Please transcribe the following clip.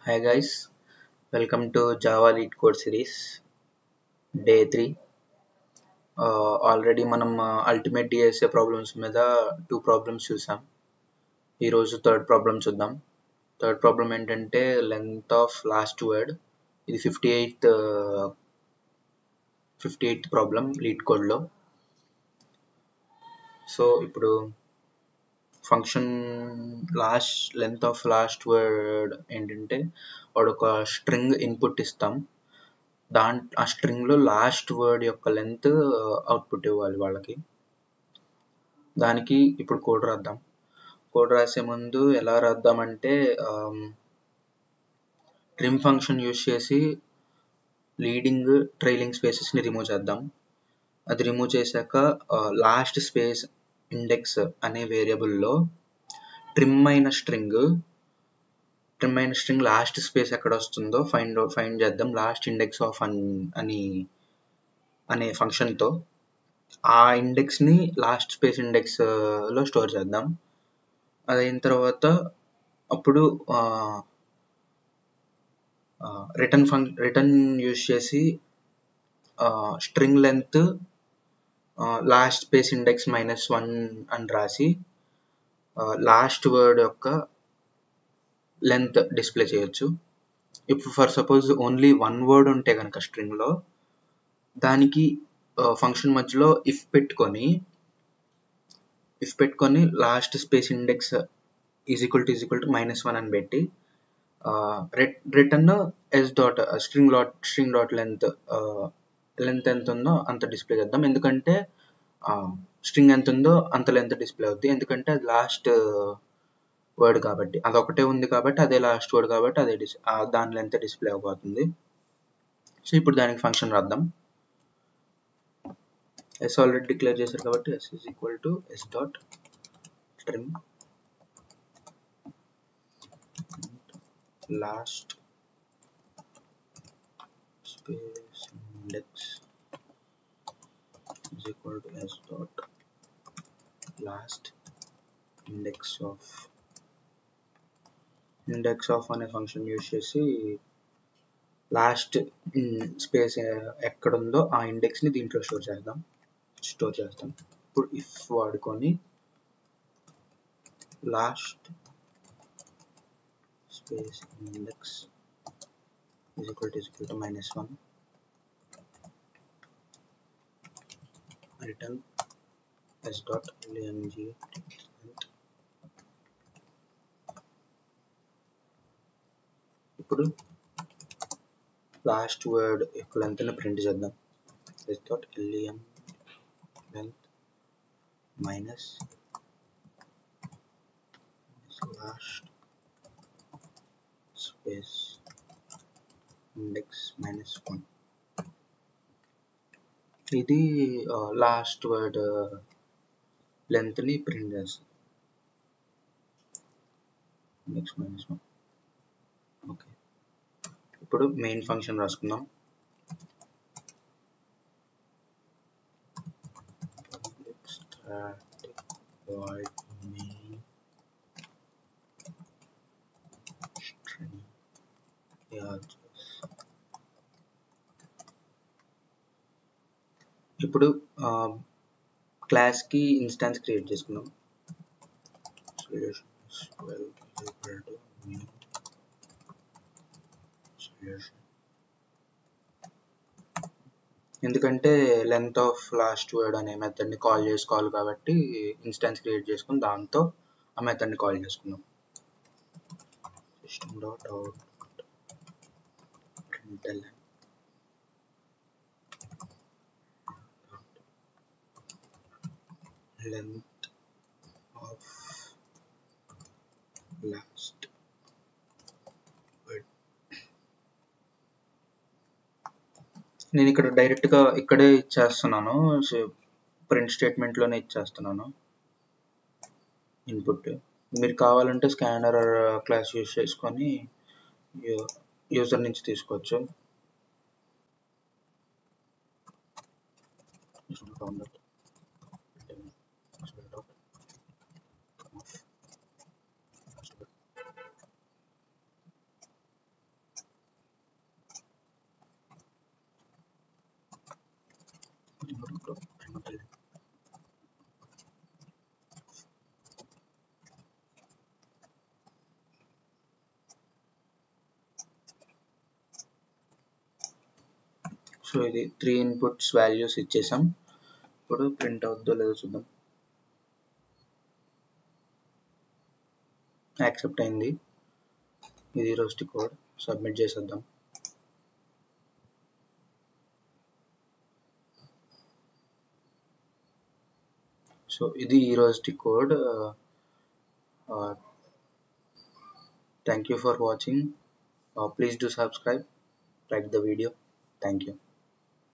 Hi guys, welcome to Java Lead Code series day 3. Already మనం ultimate DSA problems మీద 2 problems చూసాం. ఈరోజు third problem చూద్దాం. Third problem ఏంటంటే లెంత్ ఆఫ్ లాస్ట్ వర్డ్. ఇది 58th problem lead కోడ్లో. So ఇప్పుడు function length of last word ఏంటంటే వాడు ఒక స్ట్రింగ్ ఇన్పుట్ ఇస్తాం. ఆ స్ట్రింగ్లో లాస్ట్ వర్డ్ యొక్క లెంత్ అవుట్పుట్ ఇవ్వాలి వాళ్ళకి. దానికి ఇప్పుడు కోడ్ రాద్దాం. కోడ్ రాసే ముందు ఎలా రాద్దామంటే ట్రిమ్ ఫంక్షన్ యూజ్ చేసి లీడింగ్ ట్రైలింగ్ స్పేసెస్ని రిమూవ్ చేద్దాం. అది రిమూవ్ చేశాక లాస్ట్ స్పేస్ ఇండెక్స్ అనే వేరియబుల్లో ట్రిమ్ అయిన స్ట్రింగ్ లాస్ట్ స్పేస్ ఎక్కడ వస్తుందో ఫైండ్ చేద్దాం లాస్ట్ ఇండెక్స్ ఆఫ్ అనే ఫంక్షన్తో. ఆ ఇండెక్స్ని లాస్ట్ స్పేస్ ఇండెక్స్లో స్టోర్ చేద్దాం. అదైన తర్వాత అప్పుడు రిటర్న్ యూజ్ చేసి string length last space index -1 అని రాసి లాస్ట్ వర్డ్ యొక్క లెంత్ డిస్ప్లే చేయొచ్చు. ఇప్పుడు ఫర్ సపోజ్ ఓన్లీ 1 వర్డ్ ఉంటే కనుక స్ట్రింగ్లో దానికి ఫంక్షన్ మధ్యలో ఇఫ్ పెట్టుకొని last space index is equal to -1 అని పెట్టి రిటర్న్ స్ట్రింగ్ డాట్ లెంత్ ఎంత ఉందో అంత డిస్ప్లే చేద్దాం. ఎందుకంటే స్ట్రింగ్ ఎంత ఉందో అంత లెంత్ డిస్ప్లే అవుద్ది. ఎందుకంటే అది లాస్ట్ వర్డ్ కాబట్టి, అదొకటే ఉంది కాబట్టి, అదే లాస్ట్ వర్డ్ కాబట్టి అదే దాని లెంత్ డిస్ప్లే అయిపోతుంది. సో ఇప్పుడు దానికి ఫంక్షన్ రాద్దాం. ఎస్ ఆల్రెడీ డిక్లేర్ చేశారు కాబట్టి S is equal to S dot trim last space index is equal to S dot last index of అనే ఫంక్షన్ యూజ్ చేసి లాస్ట్ స్పేస్ ఎక్కడుందో ఆ ఇండెక్స్ని దీంట్లో స్టోర్ చేస్తాం. ఇప్పుడు ఇఫ్ వాడుకొని last space index is equal to -1 return s dot ling. ఇప్పుడు లాస్ట్ వర్డ్ యొక్క లెంత్ని ప్రింట్ చేద్దాం. s dot ling length minus last space index -1. ఇది లాస్ట్ వర్డ్ లెంత్ని ప్రింట్ చేస్తుంది. ఇండెక్స్ -1. ఓకే, ఇప్పుడు మెయిన్ ఫంక్షన్ రాసుకుందాం. static void main string ఇప్పుడు క్లాస్కి ఇన్స్టాన్స్ క్రియేట్ చేసుకుందాం. ఎందుకంటే లెంత్ ఆఫ్ లాస్ట్ వర్డ్ అనే మెథడ్ని కాల్ చేసుకోవాలి కాబట్టి ఇన్స్టాన్స్ క్రియేట్ చేసుకుని దాంతో ఆ మెథడ్ని కాల్ చేసుకుందాం. System dot out println length of last word. నేను ఇక్కడ డైరెక్ట్గా ఇక్కడే ఇచ్చేస్తున్నాను, ప్రింట్ స్టేట్మెంట్లోనే ఇచ్చేస్తున్నాను ఇన్పుట్. మీరు కావాలంటే స్కానర్ క్లాస్ యూజ్ చేసుకొని యూజర్ నుంచి తీసుకోవచ్చు. సో ఇది 3 ఇన్పుట్స్ వాల్యూస్ ఇచ్చేసాం. ఇప్పుడు ప్రింట్ అవుద్దో లేదో చూద్దాం. యాక్సెప్ట్ అయింది. ఇది ఈరోజు కోడ్. సబ్మిట్ చేసేద్దాం. సో ఇది ఈరోజు code. Thank you for watching. Please do subscribe, like the video. Thank you.